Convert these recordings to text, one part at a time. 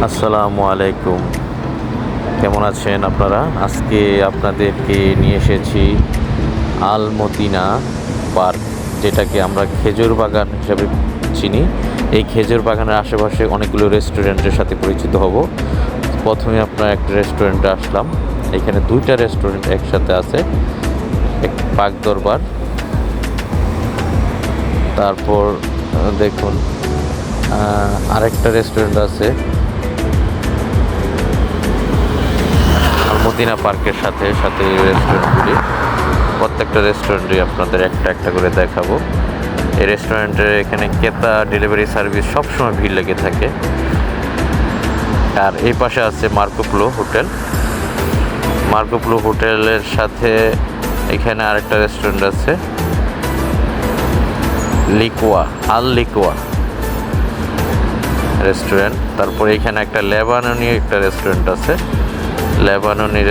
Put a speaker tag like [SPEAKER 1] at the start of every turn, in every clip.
[SPEAKER 1] আসসালামু আলাইকুম। কেমন আছেন আপনারা? আজকে আপনাদেরকে নিয়ে এসেছি আল মদিনা পার্ক, যেটাকে আমরা খেজুর বাগান হিসাবে চিনি। এই খেজুর বাগানের আশেপাশে অনেকগুলো রেস্টুরেন্টের সাথে পরিচিত হব। প্রথমে আপনার একটা রেস্টুরেন্টে আসলাম। এখানে দুইটা রেস্টুরেন্ট একসাথে আছে, এক পাক দরবার। তারপর দেখুন আরেকটা রেস্টুরেন্ট আছে মদিনা পার্কের সাথে সাথে এই রেস্টুরেন্টগুলি। প্রত্যেকটা রেস্টুরেন্টই আপনাদের একটা একটা করে দেখাবো। এই রেস্টুরেন্টের এখানে ক্রেতা ডেলিভারি সার্ভিস সবসময় ভিড় লেগে থাকে। আর এই পাশে আছে মার্কোপোলো হোটেল। মার্কোপোলো হোটেলের সাথে এখানে আরেকটা রেস্টুরেন্ট আছে, লিকোয়া রেস্টুরেন্ট। তারপরে এখানে একটা লেবাননি একটা রেস্টুরেন্ট আছে, লেবাননের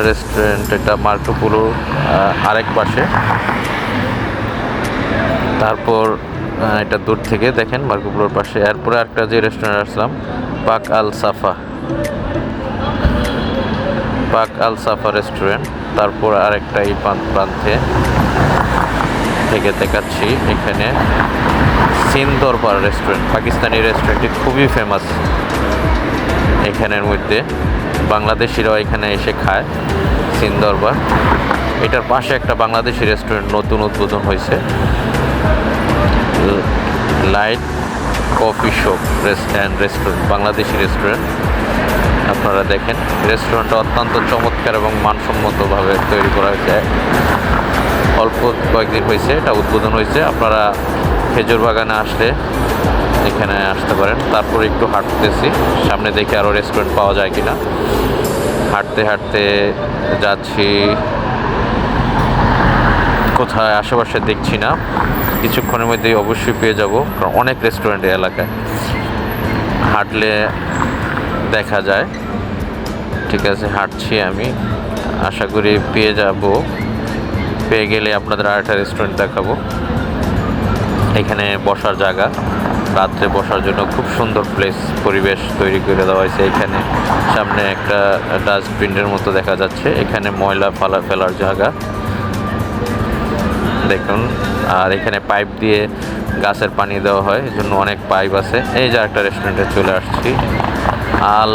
[SPEAKER 1] রেস্টুরেন্ট। এটা মার্কোপোলোর আরেক পাশে। তারপর এটা দূর থেকে দেখেন মার্কোপোলোর পাশে। এরপরে একটা যে রেস্টুরেন্ট আসলাম, পাক আল সাফা রেস্টুরেন্ট। তারপর আরেকটা এই প্রান্তে থেকে দেখাচ্ছি, এখানে সিন দরবার রেস্টুরেন্ট, পাকিস্তানি রেস্টুরেন্টটি খুবই ফেমাস। এখানের মধ্যে বাংলাদেশিরাও এখানে এসে খায়, সিন দরবার। এটার পাশে একটা বাংলাদেশি রেস্টুরেন্ট নতুন উদ্বোধন হয়েছে, light coffee shop restaurant, Bangladeshi restaurant. আপনারা দেখেন রেস্টুরেন্টটা অত্যন্ত চমৎকার এবং মানসম্মতভাবে তৈরি করা হয়েছে। অল্প কয়েকদিন হয়েছে এটা উদ্বোধন হয়েছে। আপনারা খেজুর বাগানে আসলে এখানে আসতে পারেন। তারপরে একটু হাঁটতেছি, সামনে দেখে আরও রেস্টুরেন্ট পাওয়া যায় কিনা। হাঁটতে হাঁটতে যাচ্ছি, কোথায় আশেপাশে দেখছি না, কিছুক্ষণের মধ্যেই অবশ্যই পেয়ে যাব, কারণ অনেক রেস্টুরেন্ট এলাকায় হাঁটলে দেখা যায়। ঠিক আছে, হাঁটছি আমি, আশা করি পেয়ে যাব। পেয়ে গেলে আপনাদের আরেকটা রেস্টুরেন্ট দেখাবো। এখানে বসার জায়গা, রাত্রে বসার জন্য খুব সুন্দর পরিবেশ তৈরি করে দেওয়া হয়েছে। এখানে সামনে একটা ডাস্টবিনের মতো দেখা যাচ্ছে, এখানে ময়লা ফেলার জায়গা দেখুন। আর এখানে পাইপ দিয়ে গাছের পানি দেওয়া হয়, এই জন্য অনেক পাইপ আছে। এই যে একটা রেস্টুরেন্টে চলে আসছি, আল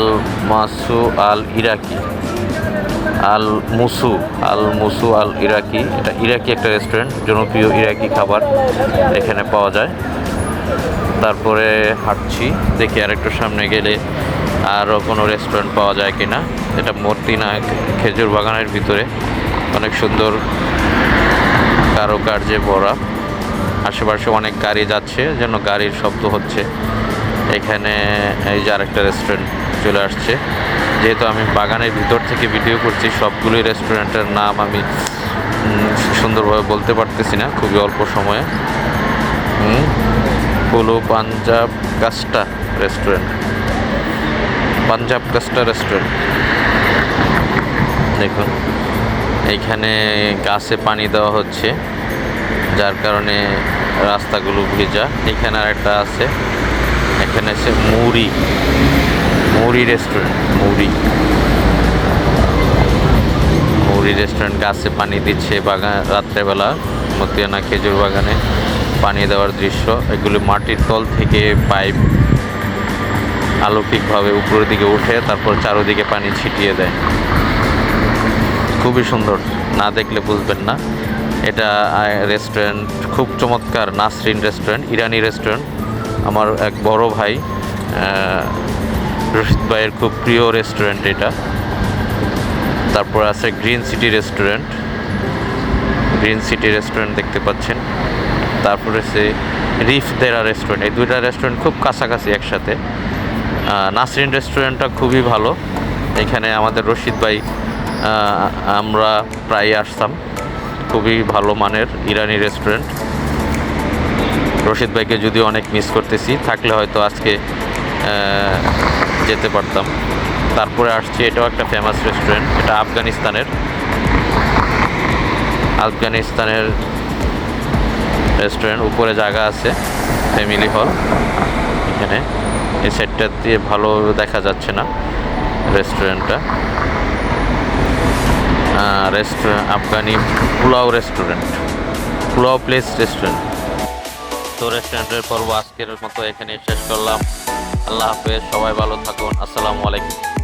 [SPEAKER 1] মুসু আল ইরাকি। এটা ইরাকি একটা রেস্টুরেন্ট, জনপ্রিয় ইরাকি খাবার এখানে পাওয়া যায়। তারপরে হাঁটছি, দেখি আরেকটু সামনে গেলে আরও কোনো রেস্টুরেন্ট পাওয়া যায় কিনা। এটা মদিনা খেজুর বাগানের ভিতরে, অনেক সুন্দর কারুকার্যে ভরা। আশেপাশে অনেক গাড়ি যাচ্ছে, যেন গাড়ির শব্দ হচ্ছে। এখানে এই যে আরেকটা রেস্টুরেন্ট চলে আসছে। যেহেতু আমি বাগানের ভিতর থেকে ভিডিও করছি, সবগুলোই রেস্টুরেন্টের নাম আমি সুন্দরভাবে বলতে পারতেছি না, খুবই অল্প সময়ে। হলো পাঞ্জাব কাস্টা রেস্টুরেন্ট, দেখুন এইখানে গাছে পানি দেওয়া হচ্ছে, যার কারণে রাস্তাগুলো ভেজা। এখানে আর একটা আছে, এখানে আছে মুড়ি রেস্টুরেন্ট। গাছে পানি দিচ্ছে রাত্রেবেলা মদিনা খেজুর বাগানে পানি দেওয়ার দৃশ্য। এগুলি মাটির তল থেকে পাইপ অলৌকিকভাবে উপরের দিকে উঠে তারপর চারোদিকে পানি ছিটিয়ে দেয়। খুবই সুন্দর, না দেখলে বুঝবেন না। এটা রেস্টুরেন্ট খুব চমৎকার, নাসরিন রেস্টুরেন্ট, ইরানি রেস্টুরেন্ট। আমার এক বড় ভাই রশিদ ভাইয়ের খুব প্রিয় রেস্টুরেন্ট এটা। তারপর আছে গ্রিন সিটি রেস্টুরেন্ট দেখতে পাচ্ছেন। তারপরে আছে রিফদেরা রেস্টুরেন্ট। এই দুইটা রেস্টুরেন্ট খুব কাছাকাছি একসাথে। নাসরিন রেস্টুরেন্টটা খুবই ভালো। এখানে আমাদের রশিদ ভাই, আমরা প্রায় আসতাম। খুবই ভালো মানের ইরানি রেস্টুরেন্ট। রশিদ ভাইকে যদিও অনেক মিস করতেছি, থাকলে হয়তো আজকে যেতে পারতাম। তারপরে আসছি, এটাও একটা ফেমাস রেস্টুরেন্ট, এটা আফগানিস্তানের রেস্টুরেন্ট। উপরে জায়গা আছে, ফ্যামিলি হল এখানে। এই সাইডটা দিয়ে ভালো দেখা যাচ্ছে না রেস্টুরেন্টটা। Afghani pulao restaurant, pulao place restaurant. তো রেস্টুরেন্টের পর্ব আজকের মতো এখানে শেষ করলাম। আল্লাহ হাফেজ, সবাই ভালো থাকুন, আসসালামু আলাইকুম।